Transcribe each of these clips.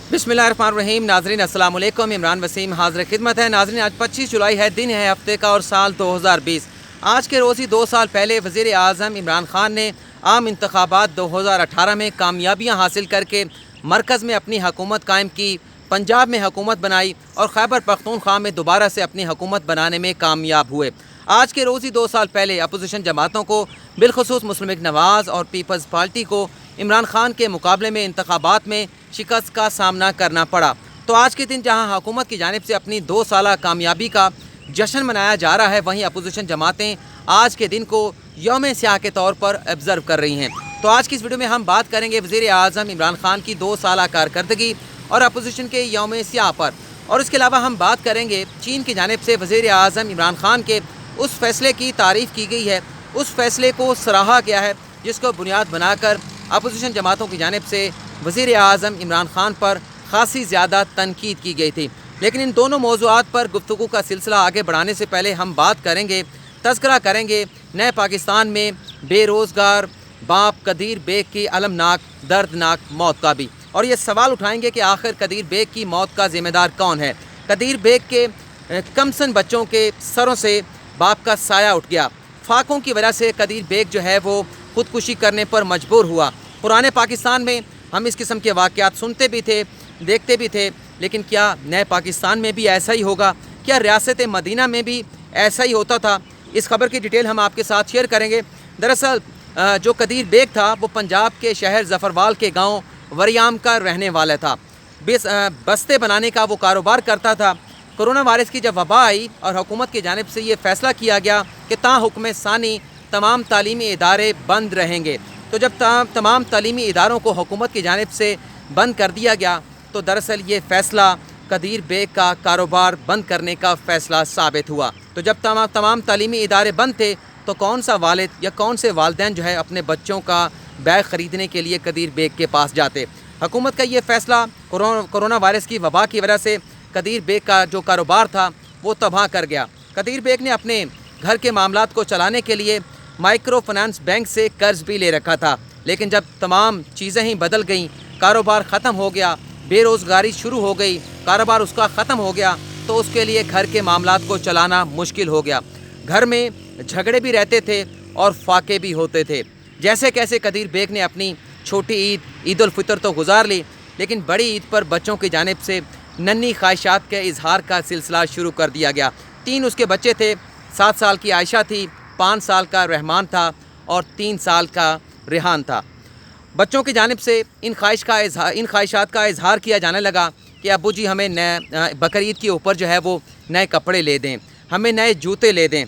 बिस्मिल्लाहिर्रहमानिर्रहीम। नाज़रीन अस्सलाम वालेकुम। इमरान वसीम हाज़िर खिदमत है। नाज़रीन आज 25 जुलाई है, दिन है हफ्ते का और साल 2020। आज के रोज़ ही 2 साल पहले वज़ीर आज़म इमरान ख़ान ने आम इंतखाबात 2018 में कामयाबियाँ हासिल करके मरकज़ में अपनी हुकूमत कायम की, पंजाब में हुकूमत बनाई और खैबर पख्तूनख्वा में दोबारा से अपनी हुकूमत बनाने में कामयाब हुए। आज के रोज़ ही 2 साल पहले अपोजिशन जमातों को बिलखुसूस मुस्लिम लीग नवाज़ और पीपल्स पार्टी को इमरान ख़ान के मुकाबले में इंतखाबात में शिकस्त का सामना करना पड़ा। तो आज के दिन जहां हुकूमत की जानिब से अपनी 2 साला कामयाबी का जश्न मनाया जा रहा है, वहीं अपोजिशन जमातें आज के दिन को यौम स्याह के तौर पर ऑब्ज़र्व कर रही हैं। तो आज की इस वीडियो में हम बात करेंगे वज़ीर आज़म इमरान ख़ान की 2 साला कारकर्दगी और अपोजिशन के यौम स्याह पर, और इसके अलावा हम बात करेंगे चीन की जानिब से वज़ीर आज़म इमरान ख़ान के उस फैसले की तारीफ़ की गई है, उस फैसले को सराहा गया है जिसको बुनियाद बनाकर अपोजिशन जमातों की जानिब से वज़ीर आज़म इमरान ख़ान पर ख़ासी ज़्यादा तनकीद की गई थी। लेकिन इन दोनों मौज़ूआत पर गुफ्तगू का सिलसिला आगे बढ़ाने से पहले हम बात करेंगे, तज़किरा करेंगे नए पाकिस्तान में बेरोज़गार बाप कदीर बेग की अलमनाक दर्दनाक मौत का भी, और ये सवाल उठाएंगे कि आखिर कदीर बेग की मौत का ज़िम्मेदार कौन है। कदीर बेग के कमसन बच्चों के सरों से बाप का साया उठ गया। फाकों की वजह से कदीर बेग जो है वो ख़ुदकुशी करने पर मजबूर हुआ। पुराने पाकिस्तान में हम इस किस्म के वाक़यात सुनते भी थे, देखते भी थे, लेकिन क्या नए पाकिस्तान में भी ऐसा ही होगा? क्या रियासत मदीना में भी ऐसा ही होता था? इस खबर की डिटेल हम आपके साथ शेयर करेंगे। दरअसल जो कदीर बेग था वो पंजाब के शहर ज़फ़रवाल के गांव वरियाम का रहने वाला था। बस्ते बनाने का वो कारोबार करता था। कोरोना वायरस की जब वबा आई और हुकूमत की जानिब से ये फ़ैसला किया गया कि ताहुक्म सानी तमाम तालीमी इदारे बंद रहेंगे, तो जब तमाम तालीमी इदारों को हुकूमत की जानिब से बंद कर दिया गया तो दरअसल ये फ़ैसला कदीर बेग का कारोबार बंद करने का फ़ैसला साबित हुआ। तो जब तमाम तालीमी इदारे बंद थे तो कौन सा वालिद या कौन से वालिदैन जो है अपने बच्चों का बैग ख़रीदने के लिए कदीर बेग के पास जाते? हुकूमत का ये फ़ैसला कोरोना वायरस की वबा की वजह से कदीर बेग का जो कारोबार था वो तबाह कर गया। कदीर बेग ने अपने घर के मामलात को चलाने के लिए माइक्रो फाइनेंस बैंक से कर्ज भी ले रखा था, लेकिन जब तमाम चीज़ें ही बदल गईं, कारोबार ख़त्म हो गया, बेरोज़गारी शुरू हो गई, कारोबार उसका ख़त्म हो गया, तो उसके लिए घर के मामलात को चलाना मुश्किल हो गया। घर में झगड़े भी रहते थे और फाके भी होते थे। जैसे कैसे कदीर बेग ने अपनी छोटी ईद उल फितर तो गुजार ली, लेकिन बड़ी ईद पर बच्चों की जानिब से नन्ही ख्वाहिशात के इजहार का सिलसिला शुरू कर दिया गया। 3 उसके बच्चे थे। 7 साल की आयशा थी, 5 साल का रहमान था और 3 साल का रेहान था। बच्चों की जानिब से इन ख्वाहिशात का इजहार किया जाने लगा कि अब्बू जी हमें नए बकरीद के ऊपर जो है वो नए कपड़े ले दें, हमें नए जूते ले दें।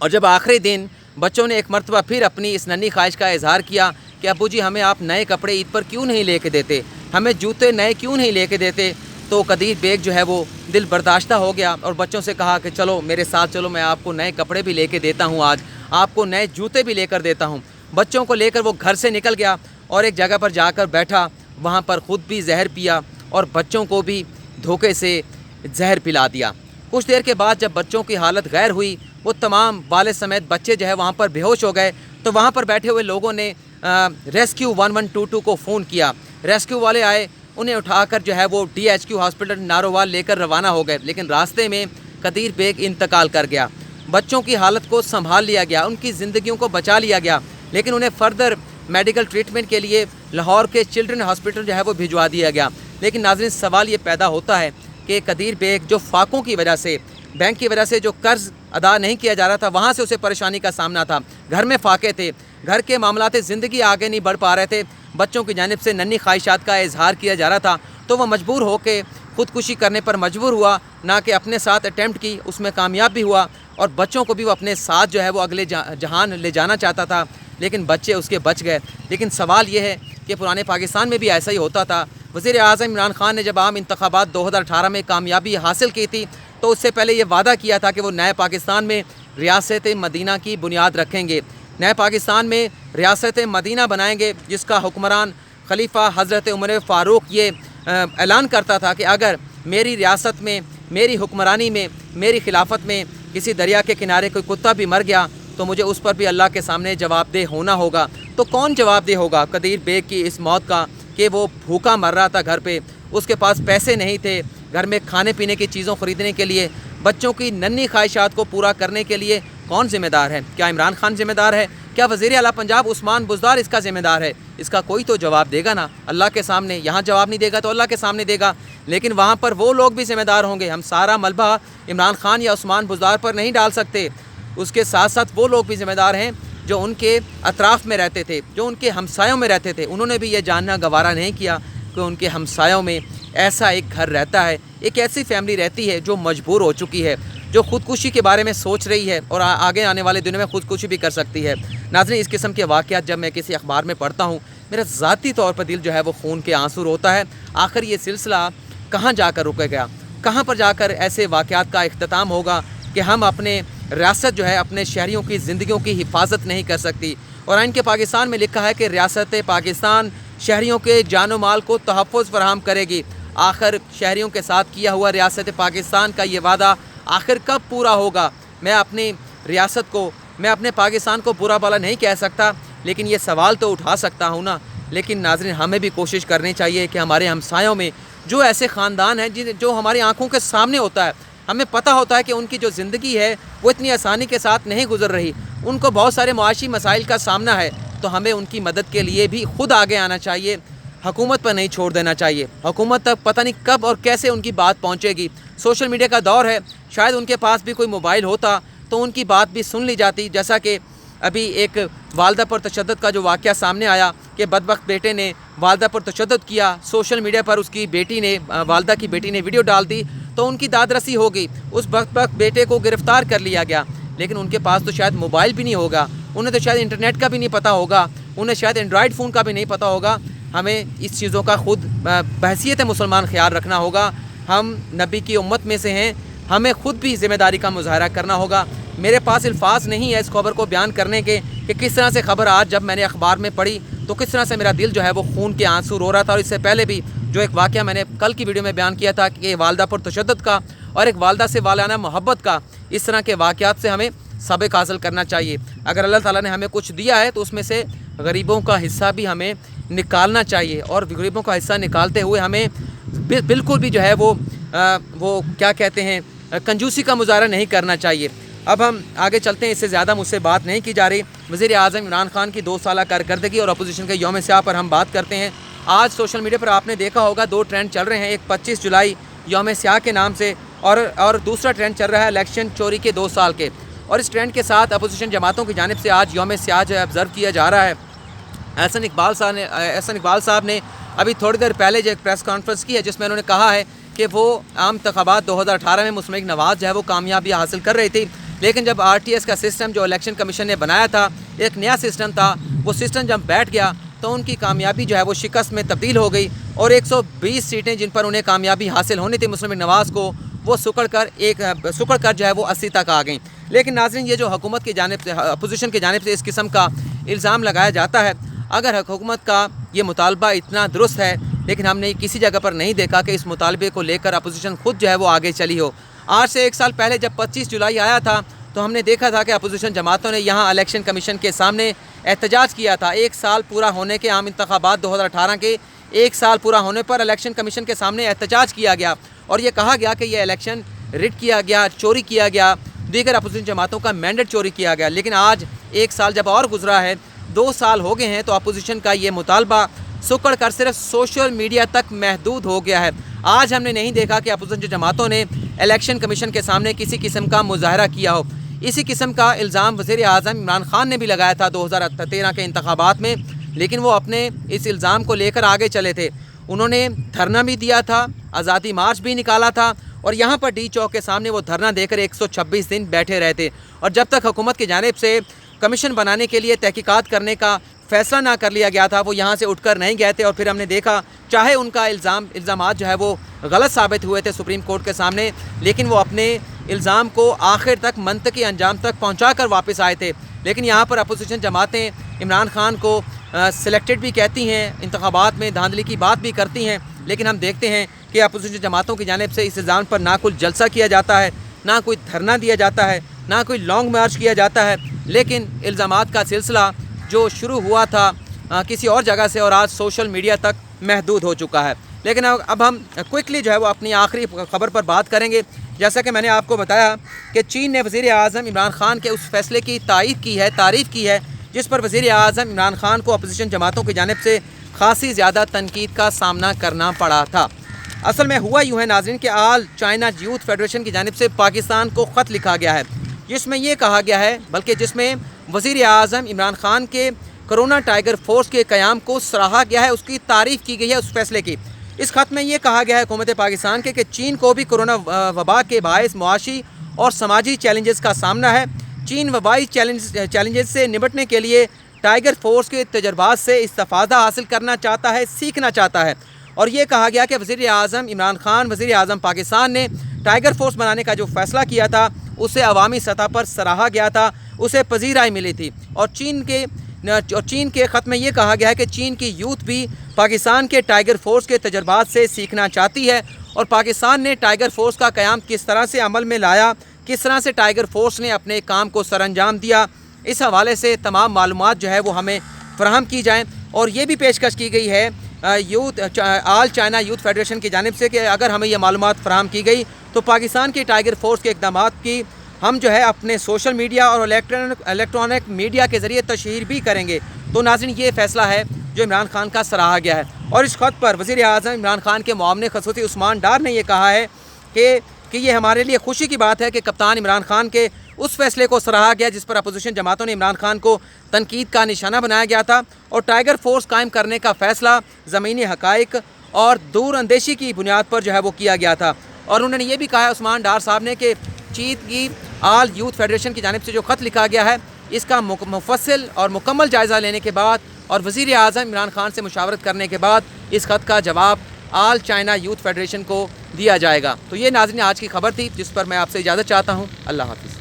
और जब आखिरी दिन बच्चों ने एक मरतबा फिर अपनी इस नन्ही ख्वाहिश का इजहार किया कि अब्बू जी हमें आप नए कपड़े ईद पर क्यों नहीं ले के देते, हमें जूते नए क्यों नहीं ले के देते, तो कदीर बेग जो है वो दिल बर्दाश्ता हो गया और बच्चों से कहा कि चलो मेरे साथ चलो, मैं आपको नए कपड़े भी लेके देता हूँ, आज आपको नए जूते भी लेकर देता हूँ। बच्चों को लेकर वो घर से निकल गया और एक जगह पर जाकर बैठा, वहाँ पर ख़ुद भी जहर पिया और बच्चों को भी धोखे से जहर पिला दिया। कुछ देर के बाद जब बच्चों की हालत गैर हुई, वो तमाम वालिद समेत बच्चे जो है वहाँ पर बेहोश हो गए, तो वहाँ पर बैठे हुए लोगों ने रेस्क्यू 1122 को फ़ोन किया। रेस्क्यू वाले आए, उन्हें उठाकर जो है वो DHQ हॉस्पिटल नारोवाल लेकर रवाना हो गए, लेकिन रास्ते में कदीर बेग इंतकाल कर गया। बच्चों की हालत को संभाल लिया गया, उनकी ज़िंदगियों को बचा लिया गया, लेकिन उन्हें फ़र्दर मेडिकल ट्रीटमेंट के लिए लाहौर के चिल्ड्रन हॉस्पिटल जो है वो भिजवा दिया गया। लेकिन नाज़रीन सवाल ये पैदा होता है कि कदीर बेग जो फाकों की वजह से, बैंक की वजह से जो कर्ज़ अदा नहीं किया जा रहा था, वहाँ से उसे परेशानी का सामना था। घर में फाके थे, घर के मामलात ज़िंदगी आगे नहीं बढ़ पा रहे थे, बच्चों की जानिब से नन्ही ख्वाहिशात का इजहार किया जा रहा था, तो वह मजबूर होकर ख़ुदकुशी करने पर मजबूर हुआ, ना कि अपने साथ अटैम्प्ट की, उसमें कामयाब भी हुआ और बच्चों को भी वो अपने साथ जो है वो अगले जहान ले जाना चाहता था, लेकिन बच्चे उसके बच गए। लेकिन सवाल ये है कि पुराने पाकिस्तान में भी ऐसा ही होता था। वज़ीर आज़म इमरान ख़ान ने जब आम इंतखाबात 2018 में कामयाबी हासिल की थी, तो उससे पहले ये वादा किया था कि वो नए पाकिस्तान में रियासत मदीना की बुनियाद रखेंगे, नए पाकिस्तान में रियासत मदीना बनाएंगे, जिसका हुक्मरान खलीफा हज़रत उमर फ़ारूक ये ऐलान करता था कि अगर मेरी रियासत में, मेरी हुक्मरानी में, मेरी खिलाफत में किसी दरिया के किनारे कोई कुत्ता भी मर गया तो मुझे उस पर भी अल्लाह के सामने जवाबदेह होना होगा। तो कौन जवाबदेह होगा कदीर बेग की इस मौत का कि वो भूखा मर रहा था घर पे, उसके पास पैसे नहीं थे घर में खाने पीने की चीज़ों ख़रीदने के लिए, बच्चों की नन्ही ख्वाहिशात को पूरा करने के लिए कौन ज़िम्मेदार है? क्या इमरान खान ज़िम्मेदार है? क्या वज़ीर आला पंजाब उस्मान बुज़दार इसका ज़िम्मेदार है? इसका कोई तो जवाब देगा ना अल्लाह के सामने। यहाँ जवाब नहीं देगा तो अल्लाह के सामने देगा, लेकिन वहाँ पर वो लोग भी ज़िम्मेदार होंगे। हम सारा मलबा इमरान खान या उस्मान बुज़दार पर नहीं डाल सकते। उसके साथ साथ वो लोग भी ज़िम्मेदार हैं जो उनके अतराफ़ में रहते थे, जो उनके हमसायों में रहते थे। उन्होंने भी ये जानना गवारा नहीं किया कि उनके हमसायों में ऐसा एक घर रहता है, एक ऐसी फैमिली रहती है जो मजबूर हो चुकी है, जो ख़ुदकुशी के बारे में सोच रही है और आगे आने वाले दिनों में ख़ुदकुशी भी कर सकती है। नाज़रीन, इस किस्म के वाक़यात जब मैं किसी अखबार में पढ़ता हूँ, मेरा ज़ाती तौर पर दिल जो है वो खून के आंसू रोता है। आखिर ये सिलसिला कहाँ जाकर रुकेगा? कहाँ पर जाकर ऐसे वाक़यात का इख्तिताम होगा कि हम अपने रियासत जो है अपने शहरियों की ज़िंदगियों की हिफाजत नहीं कर सकती? और आइन के पाकिस्तान में लिखा है कि रियासत पाकिस्तान शहरियों के जानो माल को तहफ़्फ़ुज़ फराहम करेगी। आखिर शहरियों के साथ किया हुआ रियासत पाकिस्तान का ये वादा आखिर कब पूरा होगा? मैं अपनी रियासत को, मैं अपने पाकिस्तान को बुरा भला नहीं कह सकता, लेकिन ये सवाल तो उठा सकता हूँ ना। लेकिन नाज़रीन, हमें भी कोशिश करनी चाहिए कि हमारे हमसायों में जो ऐसे ख़ानदान हैं जो हमारी आँखों के सामने होता है, हमें पता होता है कि उनकी जो ज़िंदगी है वो इतनी आसानी के साथ नहीं गुजर रही, उनको बहुत सारे मुआशी मसाइल का सामना है, तो हमें उनकी मदद के लिए भी ख़ुद आगे आना चाहिए। हुकूमत पर नहीं छोड़ देना चाहिए। हुकूमत तक पता नहीं कब और कैसे उनकी बात पहुंचेगी। सोशल मीडिया का दौर है, शायद उनके पास भी कोई मोबाइल होता तो उनकी बात भी सुन ली जाती। जैसा कि अभी एक वालदा पर तशद्दुद का जो वाक़या सामने आया कि बदबख्त बेटे ने वालदा पर तशद्दुद किया, सोशल मीडिया पर उसकी बेटी ने, वालदा की बेटी ने वीडियो डाल दी, तो उनकी दादरसी हो गई, उस बदबख्त बेटे को गिरफ़्तार कर लिया गया। लेकिन उनके पास तो शायद मोबाइल भी नहीं होगा, उन्हें तो शायद इंटरनेट का भी नहीं पता होगा, उन्हें शायद एंड्रॉयड फ़ोन का भी नहीं पता होगा। हमें इस चीज़ों का ख़ुद बहसीयत मुसलमान ख्याल रखना होगा। हम नबी की उम्मत में से हैं, हमें ख़ुद भी ज़िम्मेदारी का मुज़ाहरा करना होगा। मेरे पास अल्फाज नहीं है इस खबर को बयान करने के कि किस तरह से खबर आज जब मैंने अखबार में पढ़ी तो किस तरह से मेरा दिल जो है वो खून के आंसू रो रहा था। और इससे पहले भी जो एक वाक़या मैंने कल की वीडियो में बयान किया था कि वालदा पर तशद्दुद का और एक वालदा से वालाना मोहब्बत का, इस तरह के वाक़यात से हमें सबक हासिल करना चाहिए। अगर अल्लाह ताला ने हमें कुछ दिया है तो उसमें से गरीबों का हिस्सा भी हमें निकालना चाहिए, और गरीबों का हिस्सा निकालते हुए हमें बिल्कुल भी जो है वो क्या कहते हैं, कंजूसी का मुजाहरा नहीं करना चाहिए। अब हम आगे चलते हैं, इससे ज़्यादा मुझसे बात नहीं की जा रही। वज़ीर आज़म इमरान खान की 2 साला कारकर्दगी और अपोजिशन के यौम स्याह पर हम बात करते हैं। आज सोशल मीडिया पर आपने देखा होगा 2 ट्रेंड चल रहे हैं, एक 25 जुलाई यौम स्याह के नाम से और दूसरा ट्रेंड चल रहा है इलेक्शन चोरी के 2 साल के। और इस ट्रेंड के साथ अपोजिशन जमातों की जानिब से आज यौम स्याह जो है ऑब्ज़र्व किया जा रहा है। एहसन इकबाल साहब ने अभी थोड़ी देर पहले जो एक प्रेस कॉन्फ्रेंस की है जिसमें उन्होंने कहा है कि वो आम इंतखाबात 2018 में मुस्लिम लीग नवाज़ जो है वो कामयाबी हासिल कर रही थी, लेकिन जब RTS का सिस्टम जो इलेक्शन कमीशन ने बनाया था, एक नया सिस्टम था, वो सिस्टम जब बैठ गया तो उनकी कामयाबी जो है वो शिकस्त में तब्दील हो गई और 120 सीटें जिन पर उन्हें कामयाबी हासिल होनी थी मुस्लिम लीग नवाज़ को, वो सुकड़ कर जो है वो 80 तक आ गई। लेकिन नाज़रीन, ये जो हुकूमत की जानिब से, अपोजिशन की जानिब से इस किस्म का इल्ज़ाम लगाया जाता है, अगर हुकूमत का ये मुतालबा इतना दुरुस्त है, लेकिन हमने किसी जगह पर नहीं देखा कि इस मुतालबे को लेकर अपोजिशन खुद जो है वो आगे चली हो। आज से 1 साल पहले जब 25 जुलाई आया था तो हमने देखा था कि अपोजिशन जमातों ने यहाँ इलेक्शन कमीशन के सामने एहतजाज किया था। 1 साल पूरा होने के, आम इंतखाबात 2018 के 1 साल पूरा होने पर इलेक्शन कमीशन के सामने एहतजाज किया गया और ये कहा गया कि यह इलेक्शन रिट किया गया, चोरी किया गया, दीगर अपोजिशन जमातों का मैंडेट चोरी किया गया। लेकिन आज 1 साल जब और गुजरा है, 2 साल हो गए हैं, तो अपोजिशन का ये मुतालबा सुकड़ कर सिर्फ सोशल मीडिया तक महदूद हो गया है। आज हमने नहीं देखा कि अपोजिशन जमातों ने इलेक्शन कमीशन के सामने किसी किस्म का मुजाहरा किया हो। इसी किस्म का इल्ज़ाम वज़ीर आज़म इमरान खान ने भी लगाया था 2013 के इंतखाबात में, लेकिन वो अपने इस इल्ज़ाम को लेकर आगे चले थे। उन्होंने धरना भी दिया था, आज़ादी मार्च भी निकाला था और यहाँ पर डी चौक के सामने वो धरना देकर 126 दिन बैठे रहे थे। और जब तक हुकूमत की जानिब से कमीशन बनाने के लिए तहकीकात करने का फ़ैसला ना कर लिया गया था, वो यहाँ से उठकर नहीं गए थे। और फिर हमने देखा, चाहे उनका इल्ज़ामात जो है वो गलत साबित हुए थे सुप्रीम कोर्ट के सामने, लेकिन वो अपने इल्ज़ाम को आखिर तक मंतकी अंजाम तक पहुँचा कर वापस आए थे। लेकिन यहाँ पर अपोजिशन जमातें इमरान खान को सिलेक्टेड भी कहती हैं, इंतखाबात में धांधली की बात भी करती हैं, लेकिन हम देखते हैं कि अपोजिशन जमातों की जानिब से इस इल्ज़ाम पर ना कोई जलसा किया जाता है, ना कोई धरना दिया जाता है, ना कोई लॉन्ग मार्च किया जाता है। लेकिन इल्ज़ामात का सिलसिला जो शुरू हुआ था किसी और जगह से और आज सोशल मीडिया तक महदूद हो चुका है। لیکن اب ہم کوئکلی جو ہے وہ اپنی آخری خبر پر بات کریں گے۔ جیسا کہ میں نے آپ کو بتایا کہ چین نے وزیر اعظم عمران خان کے اس فیصلے کی تائید کی ہے، تعریف کی ہے، جس پر وزیر اعظم عمران خان کو اپوزیشن جماعتوں کی جانب سے خاصی زیادہ تنقید کا سامنا کرنا پڑا تھا۔ اصل میں ہوا یوں ہے ناظرین کہ آل چائنا یوتھ فیڈریشن کی جانب سے پاکستان کو خط لکھا گیا ہے، جس میں یہ کہا گیا ہے، بلکہ جس میں وزیر اعظم عمران خان کے کرونا ٹائیگر فورس کے قیام کو سراہا گیا ہے، اس کی تعریف کی گئی ہے اس فیصلے کی۔ اس خط میں یہ کہا گیا ہے حکومت پاکستان کے کہ چین کو بھی کرونا وبا کے باعث معاشی اور سماجی چیلنجز کا سامنا ہے۔ چین وبائی چیلنجز سے نمٹنے کے لیے ٹائیگر فورس کے تجربات سے استفادہ حاصل کرنا چاہتا ہے، سیکھنا چاہتا ہے۔ اور یہ کہا گیا کہ وزیر اعظم عمران خان، وزیر اعظم پاکستان نے ٹائیگر فورس بنانے کا جو فیصلہ کیا تھا اسے عوامی سطح پر سراہا گیا تھا، اسے پذیرائی ملی تھی۔ اور چین کے خط میں یہ کہا گیا ہے کہ چین کی یوتھ بھی پاکستان کے ٹائیگر فورس کے تجربات سے سیکھنا چاہتی ہے، اور پاکستان نے ٹائیگر فورس کا قیام کس طرح سے عمل میں لایا، کس طرح سے ٹائیگر فورس نے اپنے کام کو سر انجام دیا، اس حوالے سے تمام معلومات جو ہے وہ ہمیں فراہم کی جائیں۔ اور یہ بھی پیشکش کی گئی ہے آل چائنا یوتھ فیڈریشن کی جانب سے کہ اگر ہمیں یہ معلومات فراہم کی گئی تو پاکستان کی ٹائیگر فورس کے اقدامات کی ہم جو ہے اپنے سوشل میڈیا اور الیکٹرانک میڈیا کے ذریعے تشہیر بھی کریں گے۔ تو ناظرین، یہ فیصلہ ہے جو عمران خان کا سراہا گیا ہے۔ اور اس خط پر وزیر اعظم عمران خان کے معاون خصوصی عثمان ڈار نے یہ کہا ہے کہ یہ ہمارے لیے خوشی کی بات ہے کہ کپتان عمران خان کے اس فیصلے کو سراہا گیا جس پر اپوزیشن جماعتوں نے عمران خان کو تنقید کا نشانہ بنایا گیا تھا، اور ٹائیگر فورس قائم کرنے کا فیصلہ زمینی حقائق اور دور اندیشی کی بنیاد پر جو ہے وہ کیا گیا تھا۔ اور انہوں نے یہ بھی کہا ہے عثمان ڈار صاحب نے کہ چین کی آل یوتھ فیڈریشن کی جانب سے جو خط لکھا گیا ہے اس کا مفصل اور مکمل جائزہ لینے کے بعد اور وزیر اعظم عمران خان سے مشاورت کرنے کے بعد اس خط کا جواب آل چائنا یوتھ فیڈریشن کو دیا جائے گا۔ تو یہ ناظرین آج کی خبر تھی جس پر میں آپ سے اجازت چاہتا ہوں۔ اللہ حافظ۔